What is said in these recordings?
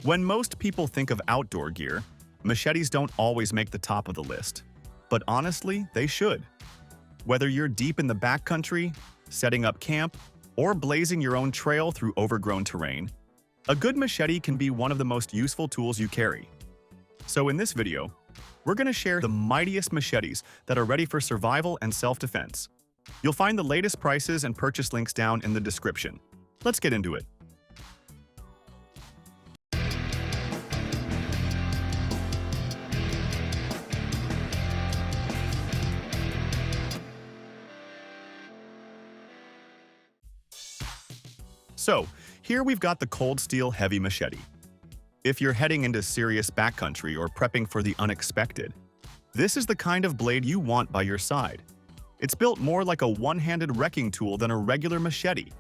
When most people think of outdoor gear, machetes don't always make the top of the list. But honestly, they should. Whether you're deep in the backcountry, setting up camp, or blazing your own trail through overgrown terrain, a good machete can be one of the most useful tools you carry. So in this video, we're going to share the mightiest machetes that are ready for survival and self-defense. You'll find the latest prices and purchase links down in the description. Let's get into it. So, here we've got the cold steel heavy machete. If you're heading into serious backcountry or prepping for the unexpected, this is the kind of blade you want by your side. It's built more like a one-handed wrecking tool than a regular machete,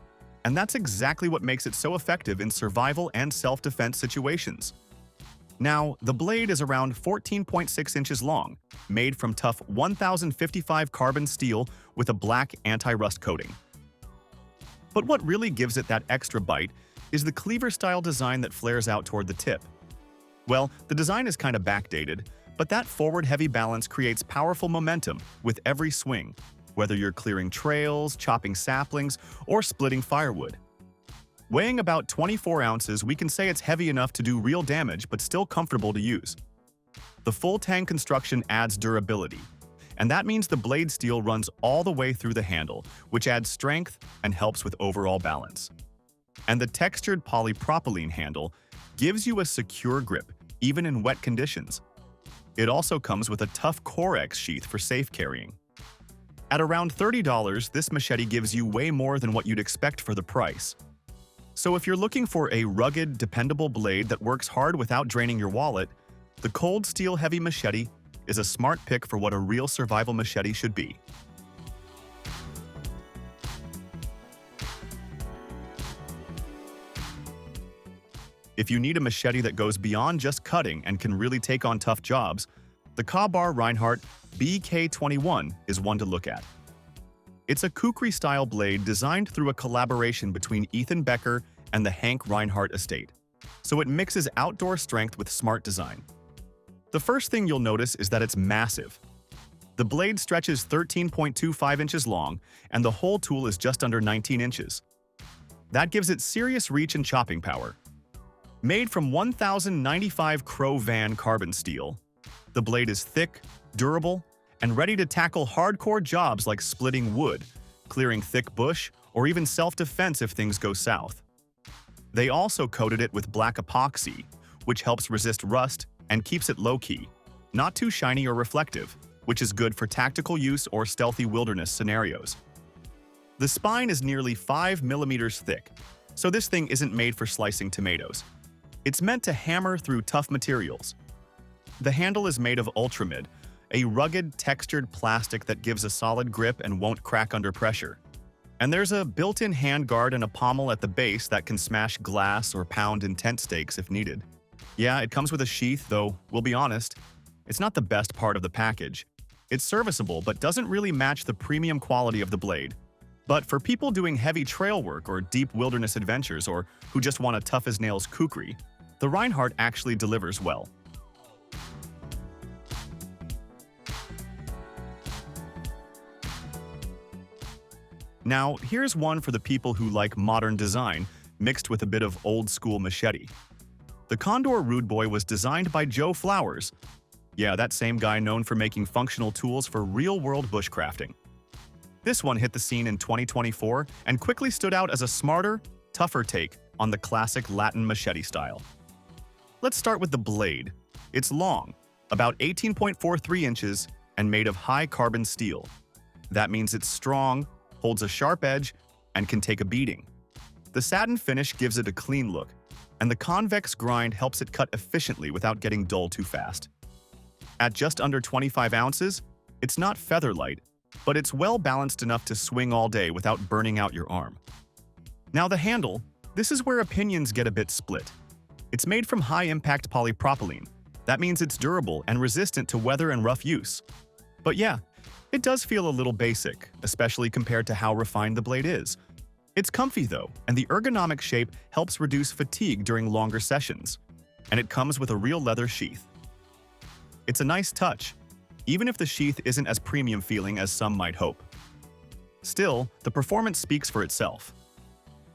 and that's exactly what makes it so effective in survival and self-defense situations. Now, the blade is around 14.6 inches long, made from tough 1055 carbon steel with a black anti-rust coating. But what really gives it that extra bite is the cleaver-style design that flares out toward the tip. Well, the design is kind of backdated, but that forward-heavy balance creates powerful momentum with every swing, whether you're clearing trails, chopping saplings, or splitting firewood. Weighing about 24 ounces, we can say it's heavy enough to do real damage but still comfortable to use. The full-tang construction adds durability, and that means the blade steel runs all the way through the handle, which adds strength and helps with overall balance. And the textured polypropylene handle gives you a secure grip, even in wet conditions. It also comes with a tough Corex sheath for safe carrying. At around $30, this machete gives you way more than what you'd expect for the price. So if you're looking for a rugged, dependable blade that works hard without draining your wallet, the cold steel heavy machete is a smart pick for what a real survival machete should be. If you need a machete that goes beyond just cutting and can really take on tough jobs, the Reinhardt BK21 is one to look at. It's a Kukri-style blade designed through a collaboration between Ethan Becker and the Hank Reinhardt estate, so it mixes outdoor strength with smart design. The first thing you'll notice is that it's massive. The blade stretches 13.25 inches long, and the whole tool is just under 19 inches. That gives it serious reach and chopping power. Made from 1095 Crow Van carbon steel, the blade is thick, durable, and ready to tackle hardcore jobs like splitting wood, clearing thick bush, or even self-defense if things go south. They also coated it with black epoxy, which helps resist rust and keeps it low-key, not too shiny or reflective, which is good for tactical use or stealthy wilderness scenarios. The spine is nearly 5 millimeters thick, so this thing isn't made for slicing tomatoes. It's meant to hammer through tough materials. The handle is made of Ultramid, a rugged, textured plastic that gives a solid grip and won't crack under pressure. And there's a built-in handguard and a pommel at the base that can smash glass or pound in tent stakes if needed. Yeah, it comes with a sheath, though, we'll be honest, it's not the best part of the package. It's serviceable, but doesn't really match the premium quality of the blade. But for people doing heavy trail work or deep wilderness adventures, or who just want a tough-as-nails Kukri, the Reinhardt actually delivers well. Now, here's one for the people who like modern design mixed with a bit of old-school machete. The Condor Rude Boy was designed by Joe Flowers. Yeah, that same guy known for making functional tools for real-world bushcrafting. This one hit the scene in 2024 and quickly stood out as a smarter, tougher take on the classic Latin machete style. Let's start with the blade. It's long, about 18.43 inches, and made of high carbon steel. That means it's strong, holds a sharp edge, and can take a beating. The satin finish gives it a clean look, and the convex grind helps it cut efficiently without getting dull too fast. At just under 25 ounces, it's not feather light, but it's well balanced enough to swing all day without burning out your arm. Now the handle, this is where opinions get a bit split. It's made from high-impact polypropylene. That means it's durable and resistant to weather and rough use. But yeah, it does feel a little basic, especially compared to how refined the blade is. It's comfy though, and the ergonomic shape helps reduce fatigue during longer sessions. and it comes with a real leather sheath. It's a nice touch, even if the sheath isn't as premium feeling as some might hope. Still, the performance speaks for itself.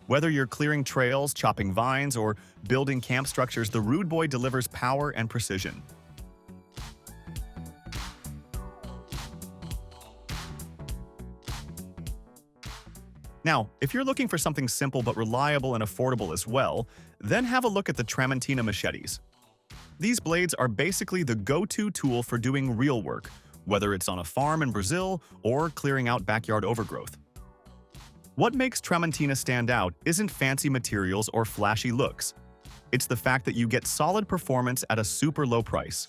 Whether you're clearing trails, chopping vines, or building camp structures, the Rude Boy delivers power and precision. Now, if you're looking for something simple but reliable and affordable as well, then have a look at the Tramontina machetes. These blades are basically the go-to tool for doing real work, whether it's on a farm in Brazil or clearing out backyard overgrowth. What makes Tramontina stand out isn't fancy materials or flashy looks. It's the fact that you get solid performance at a super low price.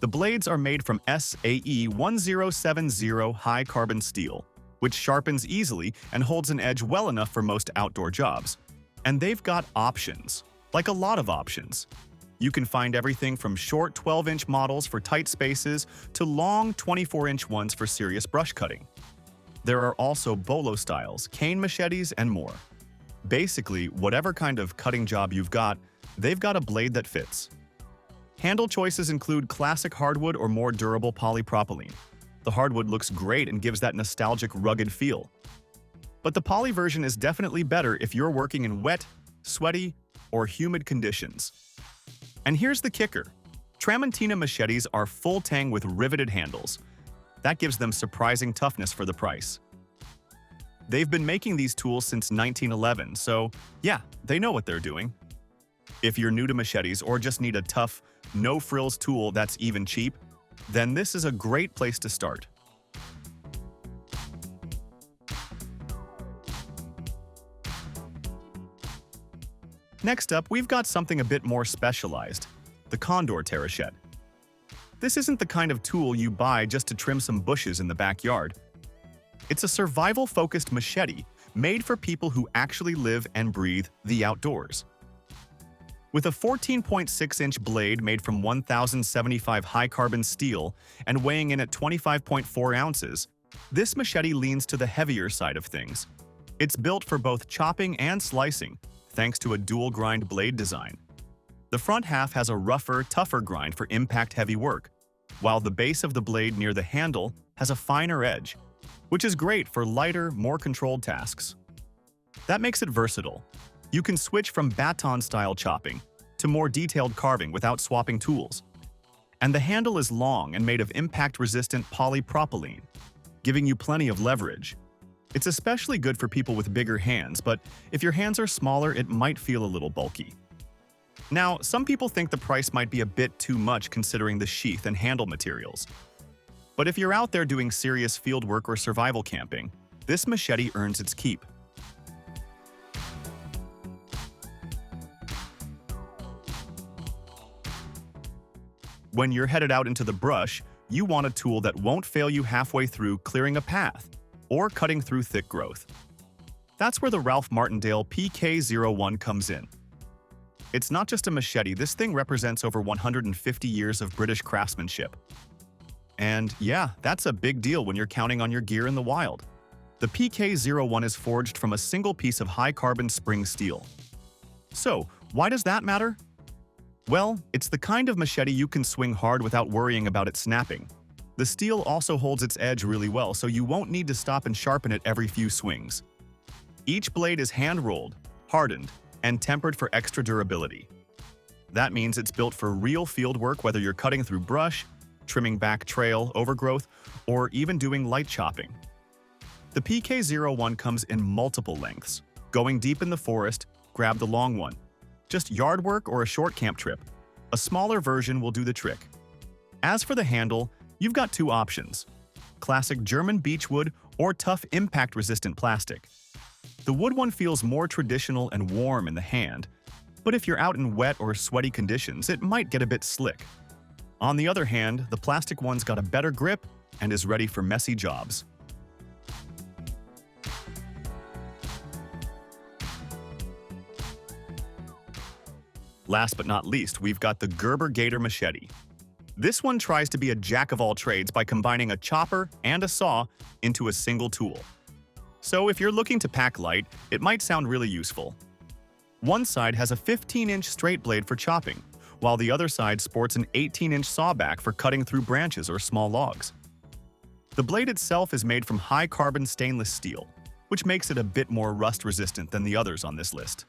The blades are made from ESEE 1070 high-carbon steel, which sharpens easily and holds an edge well enough for most outdoor jobs. And they've got options, like a lot of options. You can find everything from short 12-inch models for tight spaces to long 24-inch ones for serious brush cutting. There are also Bolo styles, cane machetes, and more. Basically, whatever kind of cutting job you've got, they've got a blade that fits. Handle choices include classic hardwood or more durable polypropylene. The hardwood looks great and gives that nostalgic, rugged feel. But the poly version is definitely better if you're working in wet, sweaty, or humid conditions. And here's the kicker. Tramontina machetes are full tang with riveted handles. That gives them surprising toughness for the price. They've been making these tools since 1911, so yeah, they know what they're doing. If you're new to machetes or just need a tough, no-frills tool that's even cheap, then this is a great place to start. Next up, we've got something a bit more specialized, the Condor Terrachete. This isn't the kind of tool you buy just to trim some bushes in the backyard. It's a survival-focused machete made for people who actually live and breathe the outdoors. With a 14.6-inch blade made from 1075 high-carbon steel and weighing in at 25.4 ounces, this machete leans to the heavier side of things. It's built for both chopping and slicing, thanks to a dual-grind blade design. The front half has a rougher, tougher grind for impact-heavy work, while the base of the blade near the handle has a finer edge, which is great for lighter, more controlled tasks. That makes it versatile. You can switch from baton-style chopping to more detailed carving without swapping tools. And the handle is long and made of impact-resistant polypropylene, giving you plenty of leverage. It's especially good for people with bigger hands, but if your hands are smaller, it might feel a little bulky. Now, some people think the price might be a bit too much considering the sheath and handle materials. But if you're out there doing serious field work or survival camping, this machete earns its keep. When you're headed out into the brush, you want a tool that won't fail you halfway through clearing a path or cutting through thick growth. That's where the Ralph Martindale PK01 comes in. It's not just a machete, this thing represents over 150 years of British craftsmanship. And yeah, that's a big deal when you're counting on your gear in the wild. The PK01 is forged from a single piece of high-carbon spring steel. So, why does that matter? Well, it's the kind of machete you can swing hard without worrying about it snapping. The steel also holds its edge really well, so you won't need to stop and sharpen it every few swings. Each blade is hand-rolled, hardened, and tempered for extra durability. That means it's built for real field work, whether you're cutting through brush, trimming back trail, overgrowth, or even doing light chopping. The PK01 comes in multiple lengths. Going deep in the forest, grab the long one. Just yard work or a short camp trip, a smaller version will do the trick. As for the handle, you've got two options: classic German beechwood or tough impact-resistant plastic. The wood one feels more traditional and warm in the hand, but if you're out in wet or sweaty conditions, it might get a bit slick. On the other hand, the plastic one's got a better grip and is ready for messy jobs. Last but not least, we've got the Gerber Gator machete. This one tries to be a jack of all trades by combining a chopper and a saw into a single tool. So if you're looking to pack light, it might sound really useful. One side has a 15-inch straight blade for chopping, while the other side sports an 18-inch sawback for cutting through branches or small logs. The blade itself is made from high-carbon stainless steel, which makes it a bit more rust-resistant than the others on this list.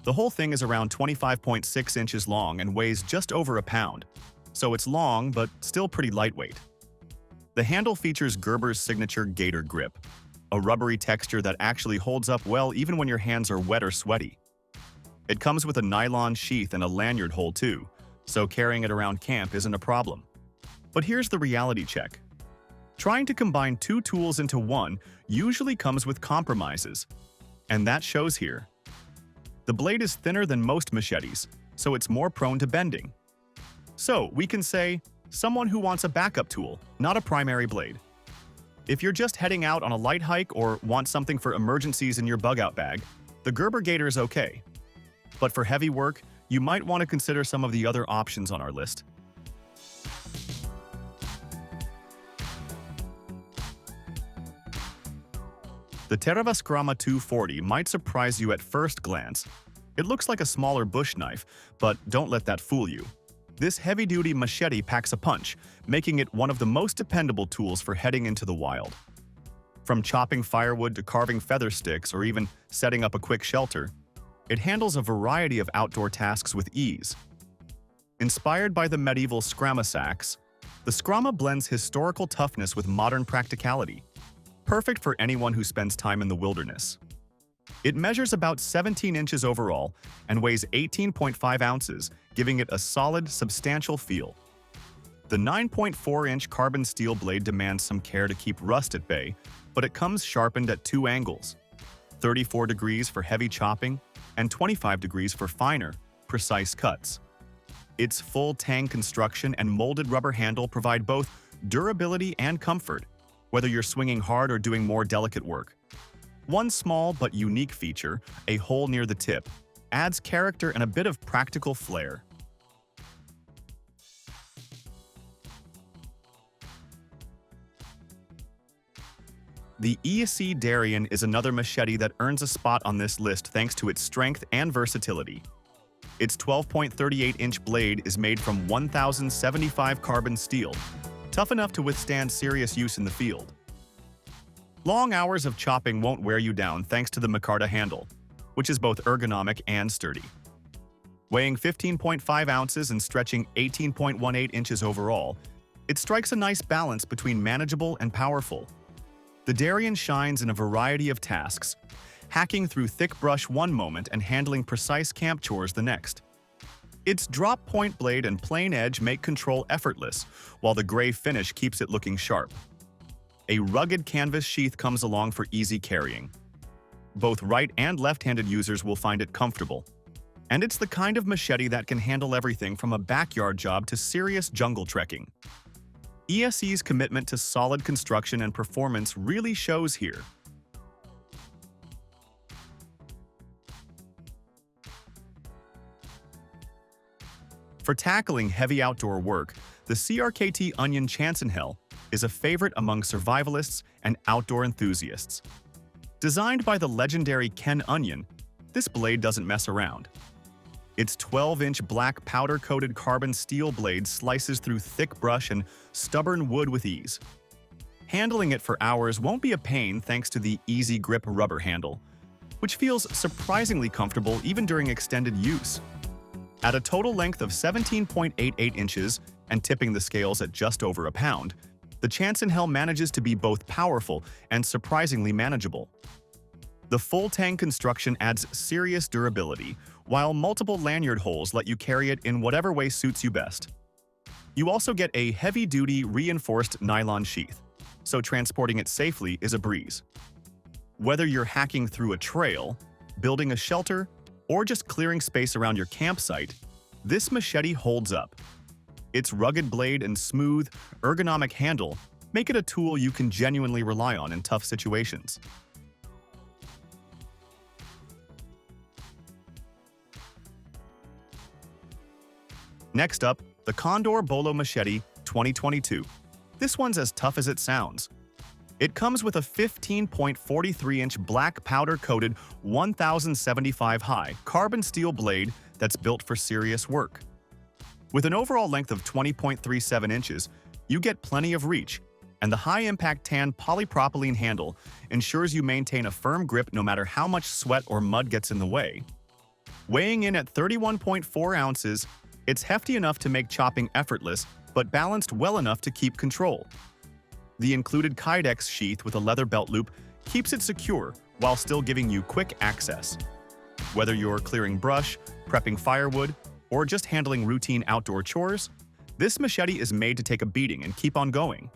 The whole thing is around 25.6 inches long and weighs just over a pound, so it's long but still pretty lightweight. The handle features Gerber's signature Gator grip, a rubbery texture that actually holds up well even when your hands are wet or sweaty. It comes with a nylon sheath and a lanyard hole too, so carrying it around camp isn't a problem. But here's the reality check. Trying to combine two tools into one usually comes with compromises, and that shows here. The blade is thinner than most machetes, so it's more prone to bending. So we can say, someone who wants a backup tool, not a primary blade. If you're just heading out on a light hike or want something for emergencies in your bug-out bag, the Gerber Gator is okay. But for heavy work, you might want to consider some of the other options on our list. The Terävä Skrama 240 might surprise you at first glance. It looks like a smaller bush knife, but don't let that fool you. This heavy-duty machete packs a punch, making it one of the most dependable tools for heading into the wild. From chopping firewood to carving feather sticks or even setting up a quick shelter, it handles a variety of outdoor tasks with ease. Inspired by the medieval Skrama sacks, the Skrama blends historical toughness with modern practicality, perfect for anyone who spends time in the wilderness. It measures about 17 inches overall and weighs 18.5 ounces, giving it a solid, substantial feel. The 9.4-inch carbon steel blade demands some care to keep rust at bay, but it comes sharpened at two angles, 34 degrees for heavy chopping and 25 degrees for finer, precise cuts. Its full tang construction and molded rubber handle provide both durability and comfort, whether you're swinging hard or doing more delicate work. One small but unique feature, a hole near the tip, adds character and a bit of practical flair. The ESEE Darien is another machete that earns a spot on this list thanks to its strength and versatility. Its 12.38-inch blade is made from 1075 carbon steel, tough enough to withstand serious use in the field. Long hours of chopping won't wear you down thanks to the Makara handle, which is both ergonomic and sturdy. Weighing 15.5 ounces and stretching 18.18 inches overall, it strikes a nice balance between manageable and powerful. The Darien shines in a variety of tasks, hacking through thick brush one moment and handling precise camp chores the next. Its drop-point blade and plain edge make control effortless, while the gray finish keeps it looking sharp. A rugged canvas sheath comes along for easy carrying. Both right and left-handed users will find it comfortable. And it's the kind of machete that can handle everything from a backyard job to serious jungle trekking. ESEE's commitment to solid construction and performance really shows here. For tackling heavy outdoor work, the CRKT Onion CHANCEINHELL is a favorite among survivalists and outdoor enthusiasts. Designed by the legendary Ken Onion, this blade doesn't mess around. Its 12-inch black powder-coated carbon steel blade slices through thick brush and stubborn wood with ease. Handling it for hours won't be a pain thanks to the easy grip rubber handle, which feels surprisingly comfortable even during extended use. At a total length of 17.88 inches and tipping the scales at just over a pound, the CHANCEINHELL manages to be both powerful and surprisingly manageable. The full tang construction adds serious durability, while multiple lanyard holes let you carry it in whatever way suits you best. You also get a heavy-duty reinforced nylon sheath, so transporting it safely is a breeze. Whether you're hacking through a trail, building a shelter, or just clearing space around your campsite, this machete holds up. Its rugged blade and smooth, ergonomic handle make it a tool you can genuinely rely on in tough situations. Next up, the Condor Bolo Machete 2022. This one's as tough as it sounds. It comes with a 15.43-inch black powder-coated 1075 high carbon steel blade that's built for serious work. With an overall length of 20.37 inches, you get plenty of reach, and the high-impact tan polypropylene handle ensures you maintain a firm grip no matter how much sweat or mud gets in the way. Weighing in at 31.4 ounces, it's hefty enough to make chopping effortless, but balanced well enough to keep control. The included Kydex sheath with a leather belt loop keeps it secure while still giving you quick access. Whether you're clearing brush, prepping firewood, or just handling routine outdoor chores, this machete is made to take a beating and keep on going.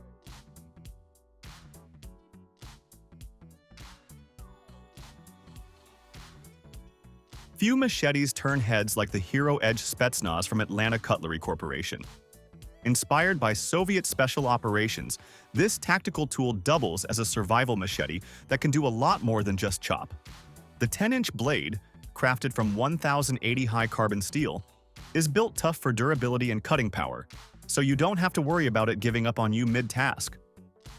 Few machetes turn heads like the Hero Edge Spetsnaz from Atlanta Cutlery Corporation. Inspired by Soviet special operations, this tactical tool doubles as a survival machete that can do a lot more than just chop. The 10-inch blade, crafted from 1080 high carbon steel, is built tough for durability and cutting power, so you don't have to worry about it giving up on you mid-task.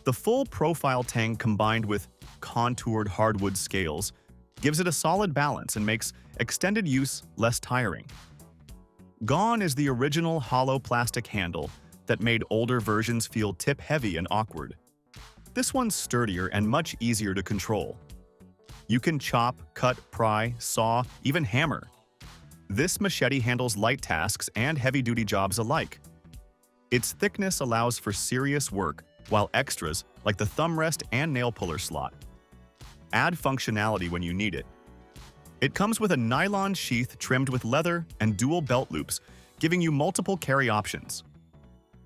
The full profile tang combined with contoured hardwood scales gives it a solid balance and makes extended use less tiring. Gone is the original hollow plastic handle that made older versions feel tip-heavy and awkward. This one's sturdier and much easier to control. You can chop, cut, pry, saw, even hammer. This machete handles light tasks and heavy-duty jobs alike. Its thickness allows for serious work, while extras, like the thumb rest and nail puller slot, add functionality when you need it. It comes with a nylon sheath trimmed with leather and dual belt loops, giving you multiple carry options.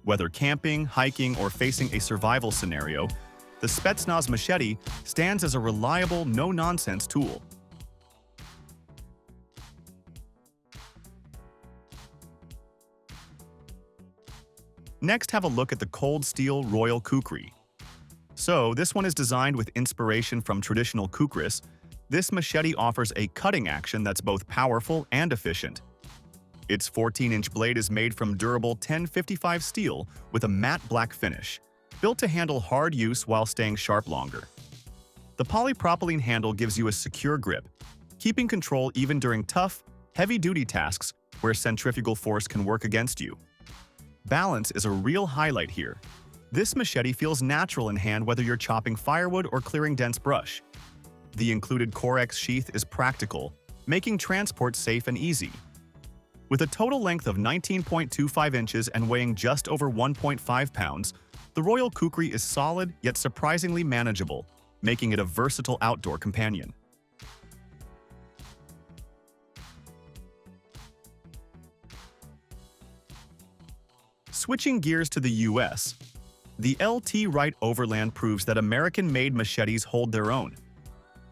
Whether camping, hiking, or facing a survival scenario, the Spetsnaz machete stands as a reliable, no-nonsense tool. Next, have a look at the Cold Steel Royal Kukri. So, this one is designed with inspiration from traditional kukris. This machete offers a cutting action that's both powerful and efficient. Its 14-inch blade is made from durable 1055 steel with a matte black finish, built to handle hard use while staying sharp longer. The polypropylene handle gives you a secure grip, keeping control even during tough, heavy-duty tasks where centrifugal force can work against you. Balance is a real highlight here. This machete feels natural in hand whether you're chopping firewood or clearing dense brush. The included Corex sheath is practical, making transport safe and easy. With a total length of 19.25 inches and weighing just over 1.5 pounds, the Royal Kukri is solid yet surprisingly manageable, making it a versatile outdoor companion. Switching gears to the US, the LT Wright Overland proves that American-made machetes hold their own.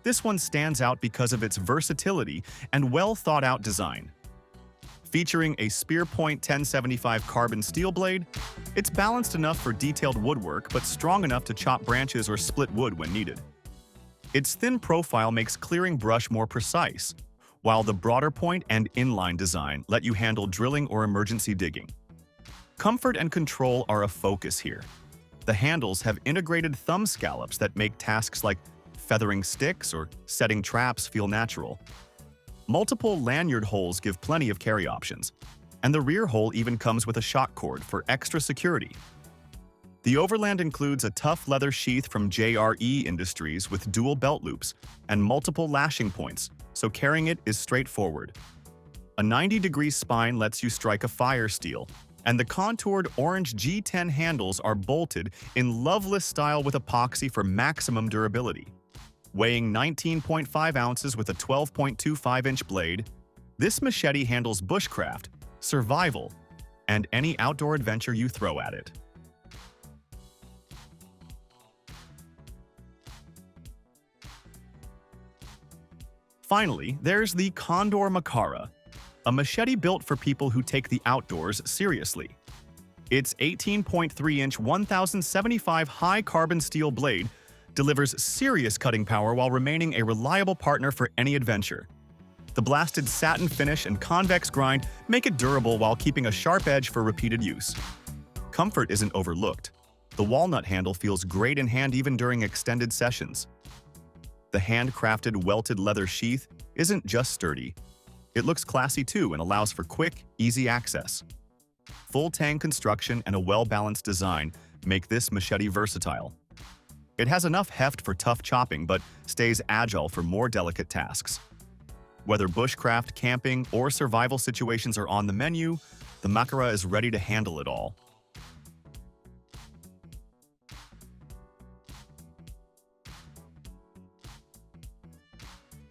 This one stands out because of its versatility and well-thought-out design. Featuring a spear point 1075 carbon steel blade, it's balanced enough for detailed woodwork but strong enough to chop branches or split wood when needed. Its thin profile makes clearing brush more precise, while the broader point and inline design let you handle drilling or emergency digging. Comfort and control are a focus here. The handles have integrated thumb scallops that make tasks like feathering sticks or setting traps feel natural. Multiple lanyard holes give plenty of carry options, and the rear hole even comes with a shock cord for extra security. The Overland includes a tough leather sheath from JRE Industries with dual belt loops and multiple lashing points, so carrying it is straightforward. A 90-degree spine lets you strike a fire steel, and the contoured orange G10 handles are bolted in loveless style with epoxy for maximum durability. Weighing 19.5 ounces with a 12.25-inch blade, this machete handles bushcraft, survival, and any outdoor adventure you throw at it. Finally, there's the Condor Makara, a machete built for people who take the outdoors seriously. Its 18.3-inch 1075 high carbon steel blade delivers serious cutting power while remaining a reliable partner for any adventure. The blasted satin finish and convex grind make it durable while keeping a sharp edge for repeated use. Comfort isn't overlooked. The walnut handle feels great in hand even during extended sessions. The handcrafted welted leather sheath isn't just sturdy. It looks classy too and allows for quick, easy access. Full tang construction and a well-balanced design make this machete versatile. It has enough heft for tough chopping but stays agile for more delicate tasks. Whether bushcraft, camping, or survival situations are on the menu, the Makara is ready to handle it all.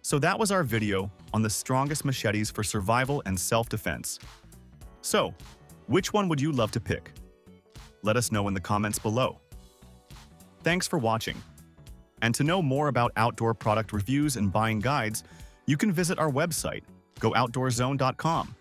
So that was our video on the strongest machetes for survival and self-defense. So, which one would you love to pick? Let us know in the comments below. Thanks for watching. And to know more about outdoor product reviews and buying guides, you can visit our website, gooutdoorzone.com.